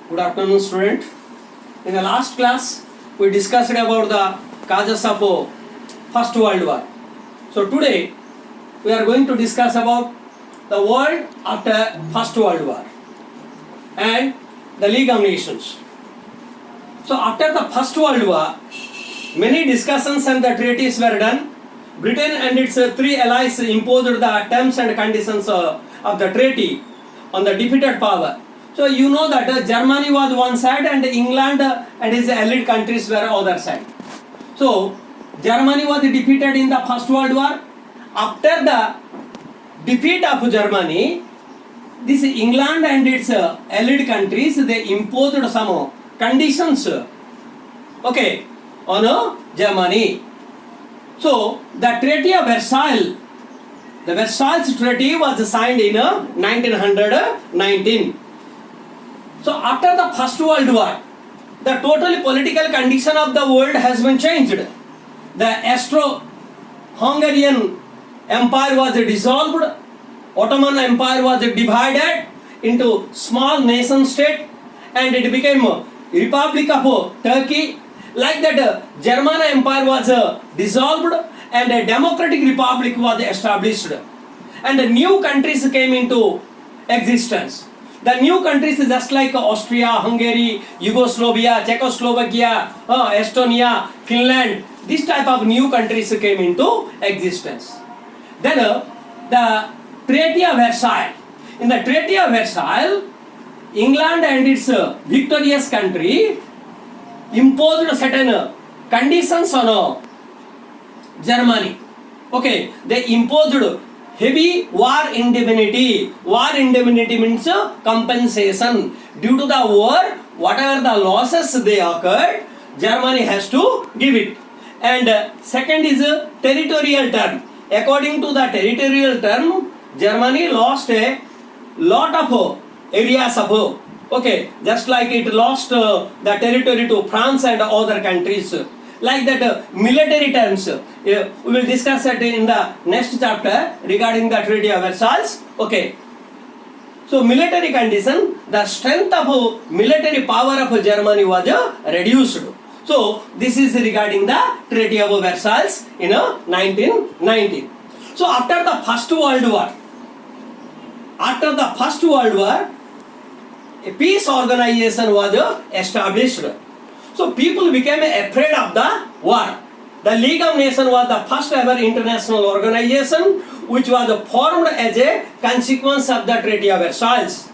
Good afternoon, student. In the last class, we discussed about the causes of First World War. So today, we are going to discuss about the world after First World War and the League of Nations. So after the First World War, many discussions and the treaties were done. Britain and its three allies imposed the terms and conditions of the treaty on the defeated power. So you know that Germany was one side and England and its allied countries were other side. So Germany was defeated in the First World War. After the defeat of Germany, this England and its allied countries, they imposed some conditions, okay, on Germany. So the Treaty of Versailles, the Versailles Treaty was signed in 1919. So after the First World War, the total political condition of the world has been changed. The Austro-Hungarian Empire was dissolved. Ottoman Empire was divided into small nation state and it became Republic of Turkey. Like that, German Empire was dissolved and a democratic republic was established. And new countries came into existence. The new countries just like Austria, Hungary, Yugoslavia, Czechoslovakia, Estonia, Finland, this type of new countries came into existence. Then the Treaty of Versailles. In the Treaty of Versailles, England and its victorious country imposed certain conditions on Germany. Okay, they imposed heavy war indemnity. War indemnity means compensation. Due to the war, whatever the losses they occurred, Germany has to give it. And second is territorial term. According to the territorial term, Germany lost a lot of areas of, okay, just like it lost the territory to France and other countries. Like that, military terms, we will discuss it in the next chapter regarding the Treaty of Versailles. Okay. So military condition, the strength of military power of Germany was reduced. So this is regarding the Treaty of Versailles in 1919. So after the First World War, a peace organization was established. So people became afraid of the war. The League of Nations was the first ever international organization which was formed as a consequence of the Treaty of Versailles.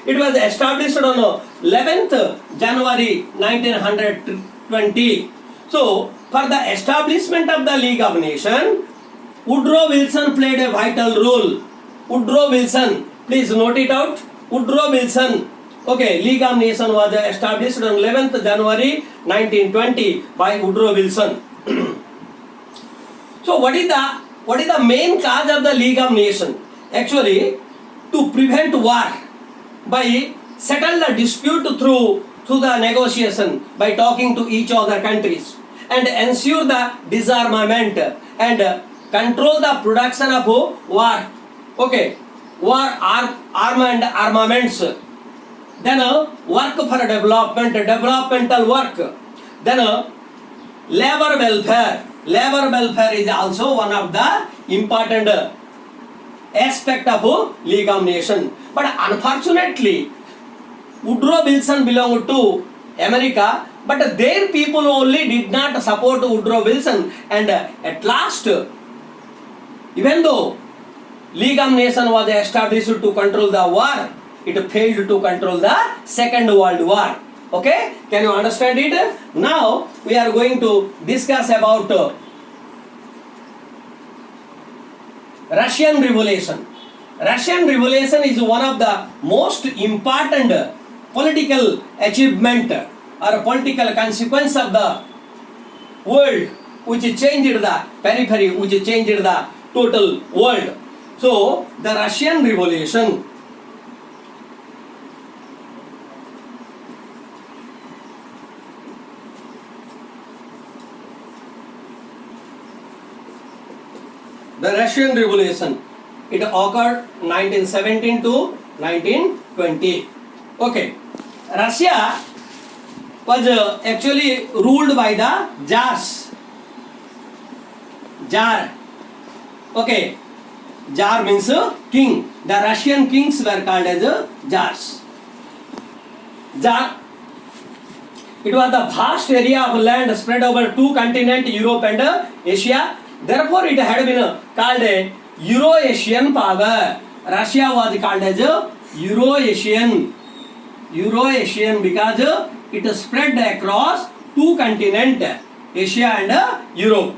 It was established on 11th January 1920. So for the establishment of the League of Nations, Woodrow Wilson played a vital role. Woodrow Wilson, please note it out. Woodrow Wilson. Okay, League of Nations was established on 11th January 1920 by Woodrow Wilson. So what is the main cause of the League of Nations? Actually, to prevent war by settle the dispute through the negotiation by talking to each other countries and ensure the disarmament and control the production of war. Okay, armaments. Then work for developmental work. Then labor welfare. Labor welfare is also one of the important aspect of League of Nations. But unfortunately, Woodrow Wilson belonged to America, but their people only did not support Woodrow Wilson, and at last, even though League of Nations was established to control the war, it failed to control the Second World War. Okay, can you understand it? Now we are going to discuss about Russian Revolution. Russian Revolution is one of the most important political achievement or political consequence of the world, which changed the periphery, which changed the total world. So the Russian Revolution. The Russian Revolution, it occurred 1917 to 1920. Okay. Russia was actually ruled by the Tsars. Tsar. Okay. Tsar means king. The Russian kings were called as Tsars. Tsar. It was the vast area of land spread over two continents, Europe and Asia. Therefore, it had been called a Euro-Asian power. Russia was called as Euro-Asian. Euro-Asian because it spread across two continents, Asia and Europe.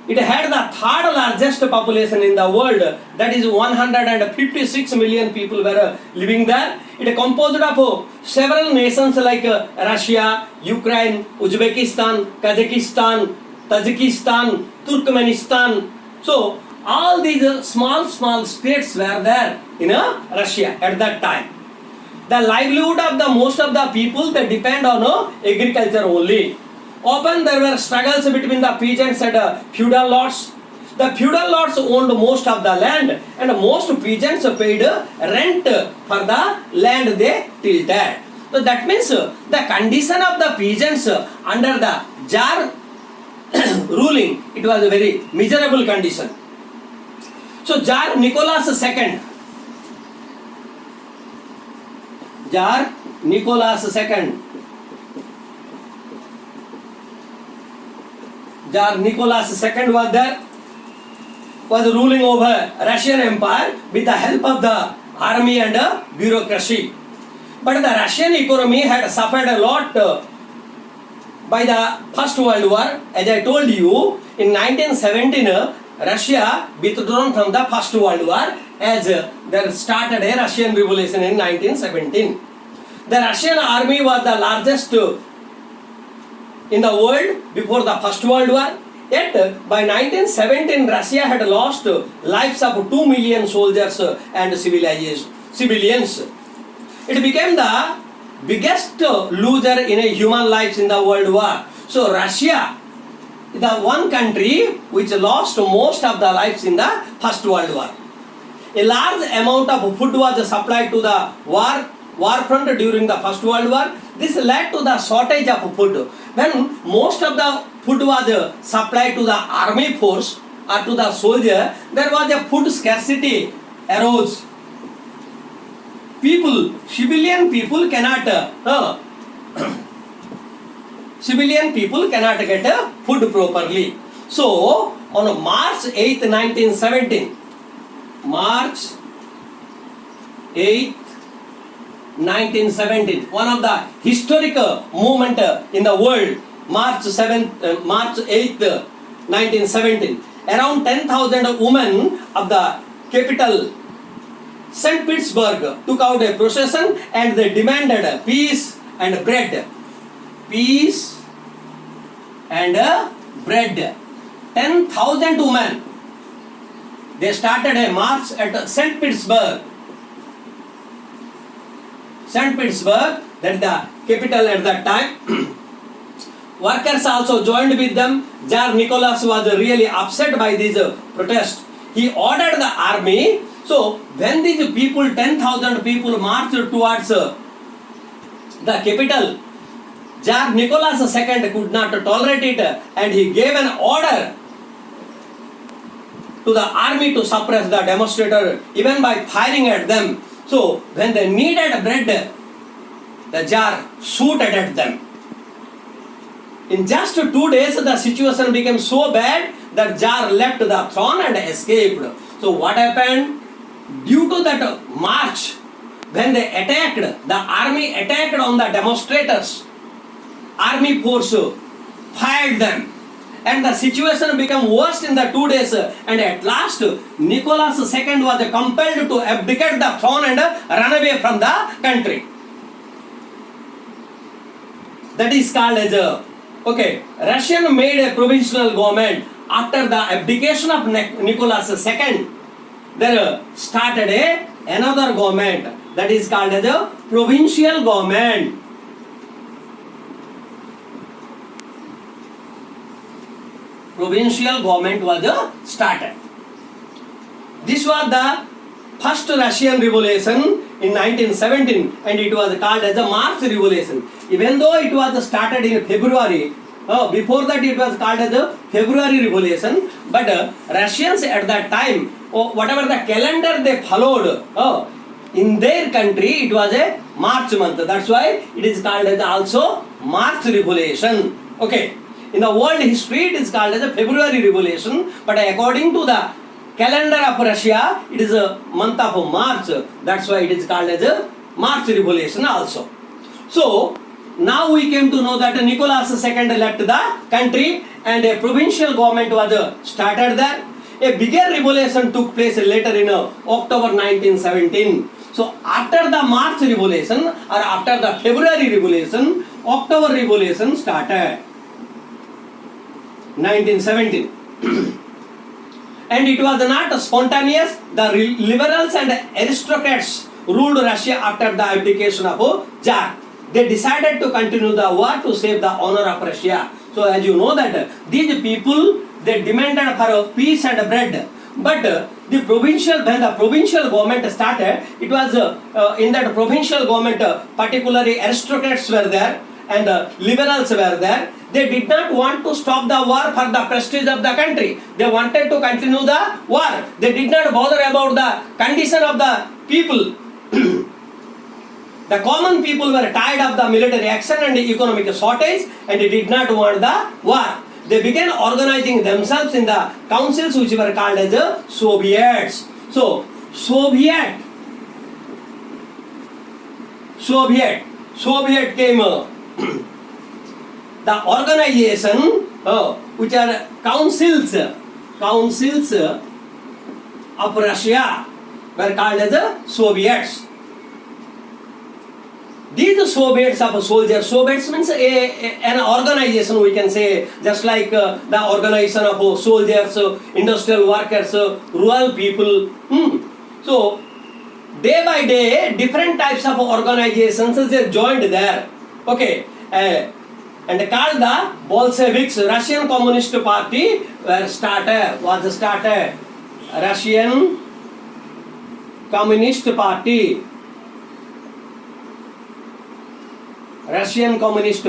It had the third largest population in the world, that is 156 million people were living there. It is composed of several nations like Russia, Ukraine, Uzbekistan, Kazakhstan, Tajikistan, Turkmenistan. So all these small states were there in Russia at that time. The livelihood of the most of the people, they depend on agriculture only. Often there were struggles between the peasants and feudal lords. The feudal lords owned most of the land and most peasants paid rent for the land they tilled. So that means the condition of the peasants under the Tsar ruling, it was a very miserable condition. So Tsar Nicholas II, Tsar Nicholas II, Tsar Nicholas II was there, was ruling over Russian Empire with the help of the army and bureaucracy. But the Russian economy had suffered a lot by the First World War. As I told you, in 1917, Russia withdrawn from the First World War as there started a Russian Revolution in 1917. The Russian army was the largest in the world before the First World War. Yet by 1917, Russia had lost lives of 2 million soldiers and civilians. It became the biggest loser in a human lives in the World War. So Russia, the one country which lost most of the lives in the First World War. A large amount of food was supplied to the war front during the First World War. This led to the shortage of food. When most of the food was supplied to the army force or to the soldier, there was a food scarcity arose. Civilian people cannot get food properly. So on March 8, 1917, March 8, 1917, one of the historic movement in the world, March 8, 1917, around 10,000 women of the capital St. Petersburg took out a procession and they demanded peace and bread. Peace and bread. 10,000 women. They started a march at St. Petersburg. St. Petersburg, that is the capital at that time. Workers also joined with them. Tsar Nicholas was really upset by these protests. He ordered the army. So when these people, 10,000 people marched towards the capital, Tsar Nicholas II could not tolerate it and he gave an order to the army to suppress the demonstrators even by firing at them. So when they needed bread, the Tsar shot at them. In just 2 days, the situation became so bad that Tsar left the throne and escaped. So what happened? Due to that march, when they attacked, the army attacked on the demonstrators. Army force fired them. And the situation became worse in the 2 days. And at last, Nicholas II was compelled to abdicate the throne and run away from the country. That is called as Russian made a provisional government. After the abdication of Nicholas II, there started another government that is called as a provincial government. Provincial government was started. This was the first Russian Revolution in 1917, and it was called as the March Revolution. Even though it was started in February, before that it was called as the February Revolution, but Russians at that time, whatever the calendar they followed, in their country it was a March month. That's why it is called as also March Revolution. Okay. In the world history, it is called as a February Revolution, but according to the calendar of Russia, it is a month of March. That's why it is called as a March Revolution also. So, now we came to know that Nicholas II left the country and a provincial government was started there. A bigger revolution took place later in October 1917. So, after the March Revolution or after the February Revolution, October Revolution started. 1917. And it was not spontaneous. The liberals and aristocrats ruled Russia after the abdication of Tsar. They decided to continue the war to save the honor of Russia. So as you know that these people, they demanded for peace and bread. But when the provincial government started, it was in that provincial government, particularly aristocrats were there and liberals were there. They did not want to stop the war for the prestige of the country. They wanted to continue the war. They did not bother about the condition of the people. The common people were tired of the military action and economic shortage, and they did not want the war. They began organizing themselves in the councils which were called as the Soviets. So, Soviet came the organization which are councils of Russia were called as the Soviets. These Soviets of soldiers, Soviets means an organization, we can say, just like the organization of soldiers, industrial workers, rural people. So, day by day, different types of organizations they joined there. Okay. And called the Bolsheviks. Russian Communist Party was started. Russian Communist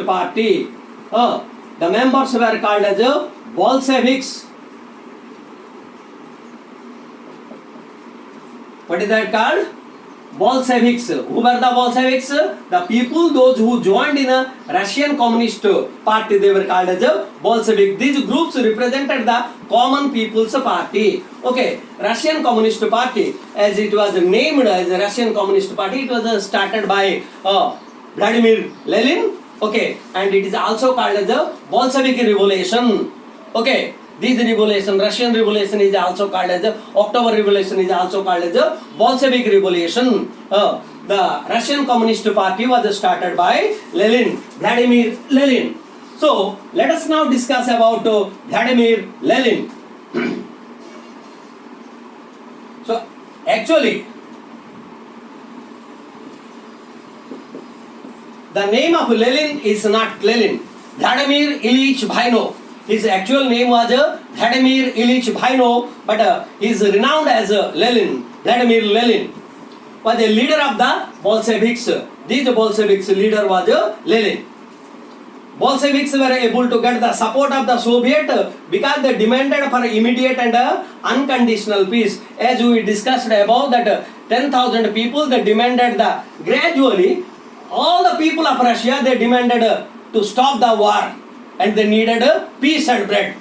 Party. The members were called as Bolsheviks. What is that called? Bolsheviks. Who were the Bolsheviks? The people, those who joined in a Russian Communist Party, they were called as a Bolshevik. These groups represented the Common People's Party. Okay, Russian Communist Party, as it was named as the Russian Communist Party, it was started by Vladimir Lenin. Okay, and it is also called as the Bolshevik Revolution. Okay. This revolution, Russian Revolution, is also called as the October Revolution, is also called as the Bolshevik Revolution. The Russian Communist Party was started by Vladimir Lenin. So, let us now discuss about Vladimir Lenin. So, actually, the name of Lenin is not Lenin. Vladimir Ilyich Vaino. His actual name was Vladimir Ilyich Vaino, but he is renowned as Lenin. Vladimir Lenin was a leader of the Bolsheviks. This Bolsheviks leader was Lenin. Bolsheviks were able to get the support of the Soviet because they demanded for immediate and unconditional peace. As we discussed above, that 10,000 people, they demanded the gradually all the people of Russia, they demanded to stop the war. And they needed peace and bread.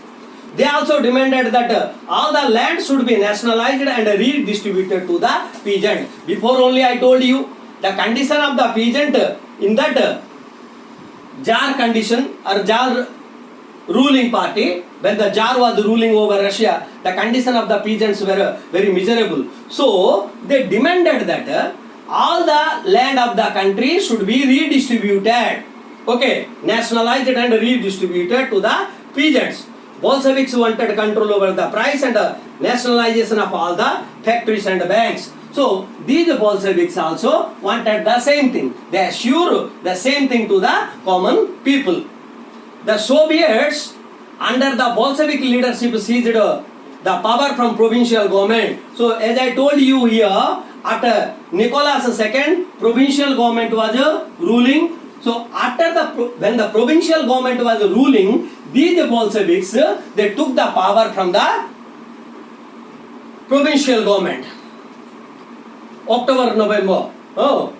They also demanded that all the land should be nationalized and redistributed to the peasant. Before only I told you the condition of the peasant in that Tsar condition or Tsar ruling party, when the Tsar was ruling over Russia, the condition of the peasants were very miserable. So they demanded that all the land of the country should be redistributed. Okay, nationalized and redistributed to the peasants. Bolsheviks wanted control over the price and nationalization of all the factories and banks. So, these Bolsheviks also wanted the same thing. They assure the same thing to the common people. The Soviets, under the Bolshevik leadership, seized the power from provincial government. So as I told you here, after Nicholas II, provincial government was ruling. So after when the provincial government was ruling, these Bolsheviks, they took the power from the provincial government. October, November,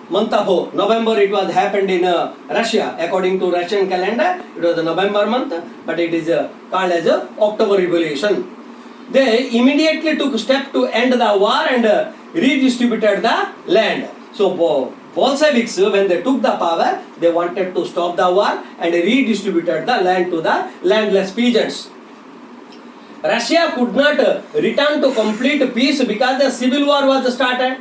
month of November it was happened in Russia. According to Russian calendar, it was a November month, but it is called as October Revolution. They immediately took step to end the war and redistributed the land. So Bolsheviks, when they took the power, they wanted to stop the war and redistributed the land to the landless peasants. Russia could not return to complete peace because the civil war was started.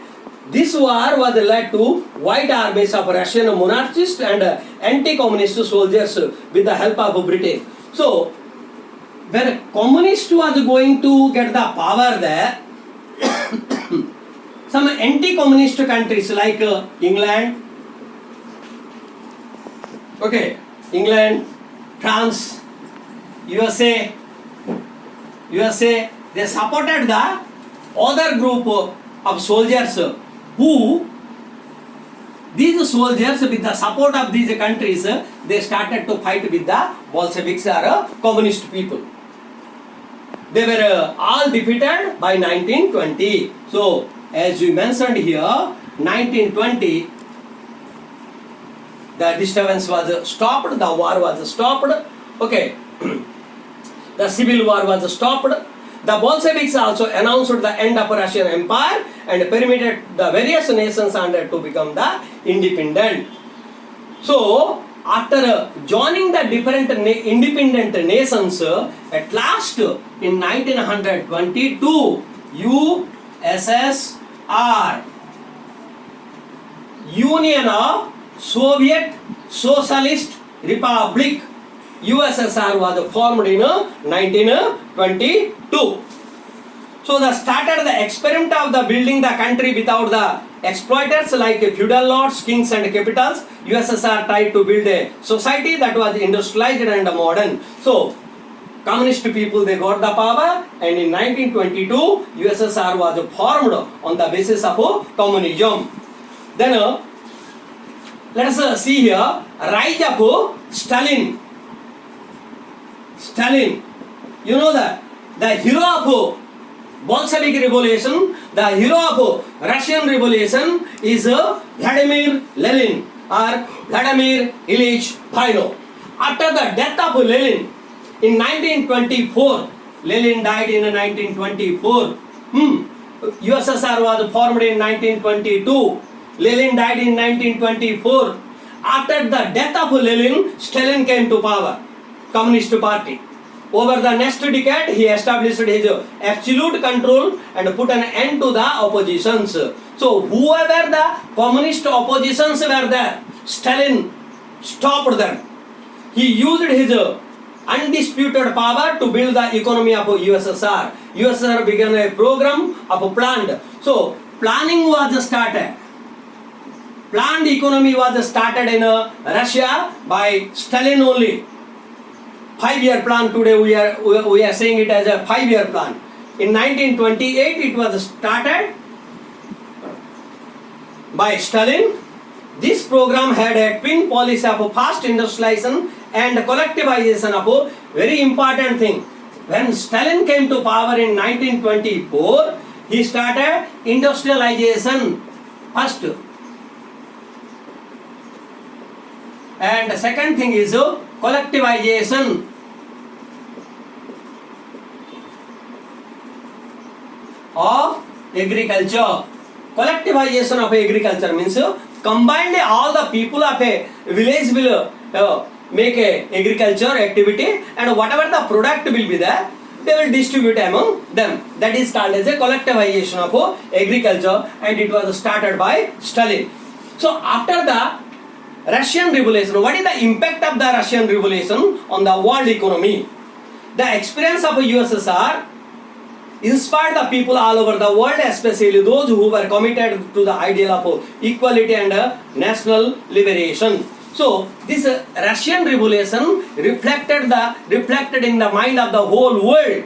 This war was led to white armies of Russian monarchists and anti-communist soldiers with the help of Britain. So when communist was going to get the power there, some anti-communist countries like England, France, USA, they supported the other group of soldiers who, these soldiers with the support of these countries, they started to fight with the Bolsheviks or communist people. They were all defeated by 1920. So as we mentioned here, 1920, the disturbance was stopped, the war was stopped, the civil war was stopped. The Bolsheviks also announced the end of Russian Empire and permitted the various nations under to become the independent. So after joining the different independent nations, at last in 1922, USSR, Union of Soviet Socialist Republic, USSR was formed in 1922. So they started the experiment of the building the country without the exploiters like feudal lords, kings and capitals. USSR tried to build a society that was industrialized and modern. So communist people, they got the power, and in 1922 USSR was formed on the basis of communism. Then let us see here, rise of Stalin. You know that the hero of Bolshevik Revolution, the hero of Russian Revolution is Vladimir Lenin or Vladimir Ilyich Lenin. After the death of Lenin in 1924, Lenin died in 1924. USSR was formed in 1922. Lenin died in 1924. After the death of Lenin, Stalin came to power, Communist Party. Over the next decade, he established his absolute control and put an end to the oppositions. So whoever the communist oppositions were there, Stalin stopped them. He used his undisputed power to build the economy of USSR. USSR began a program of planned. So planning was started. Planned economy was started in Russia by Stalin only. 5-year plan, today we are saying it as a 5-year plan. In 1928 it was started by Stalin. This program had a twin policy of fast industrialization and collectivization of a very important thing. When Stalin came to power in 1924, he started industrialization first. And the second thing is collectivization. Of agriculture. Collectivization of agriculture means combined all the people of a village will make a agriculture activity, and whatever the product will be there, they will distribute among them. That is called as a collectivization of agriculture, and it was started by Stalin. So after the Russian Revolution, what is the impact of the Russian Revolution on the world economy? The experience of USSR inspired the people all over the world, especially those who were committed to the ideal of equality and national liberation. So this Russian Revolution reflected in the mind of the whole world.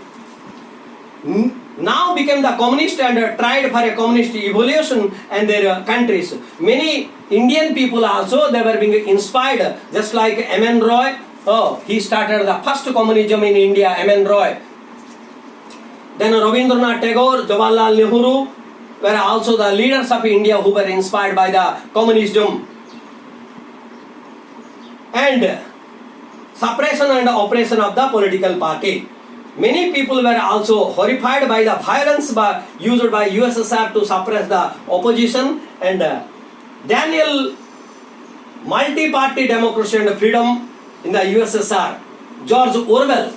now became the communist and tried for a communist evolution and their countries. Many Indian people also, they were being inspired, just like M.N. Roy. Oh, he started the first communism in India, M.N. Roy. Then Rabindranath Tagore, Jawaharlal Nehru were also the leaders of India who were inspired by the communism. And suppression and oppression of the political party. Many people were also horrified by the violence used by USSR to suppress the opposition. And Daniel, multi-party democracy and freedom in the USSR. George Orwell,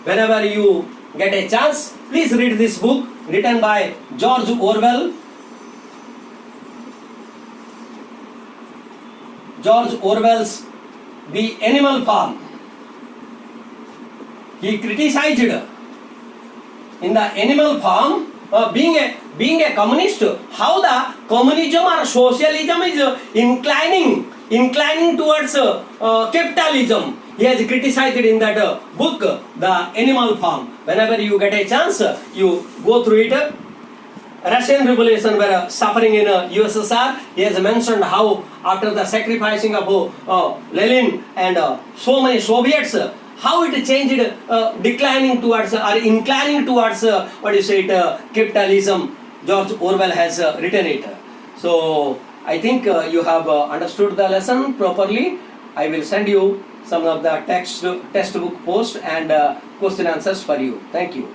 whenever you get a chance, please read this book written by George Orwell. George Orwell's The Animal Farm. He criticized in the Animal Farm, being a communist, how the communism or socialism is inclining towards capitalism. He has criticized in that book, The Animal Farm. Whenever you get a chance, you go through it. Russian Revolution were suffering in USSR. He has mentioned how after the sacrificing of Lenin and so many Soviets, how it changed, declining towards or inclining towards capitalism. George Orwell has written it. So I think you have understood the lesson properly. I will send you some of the textbook post and question answers for you. Thank you.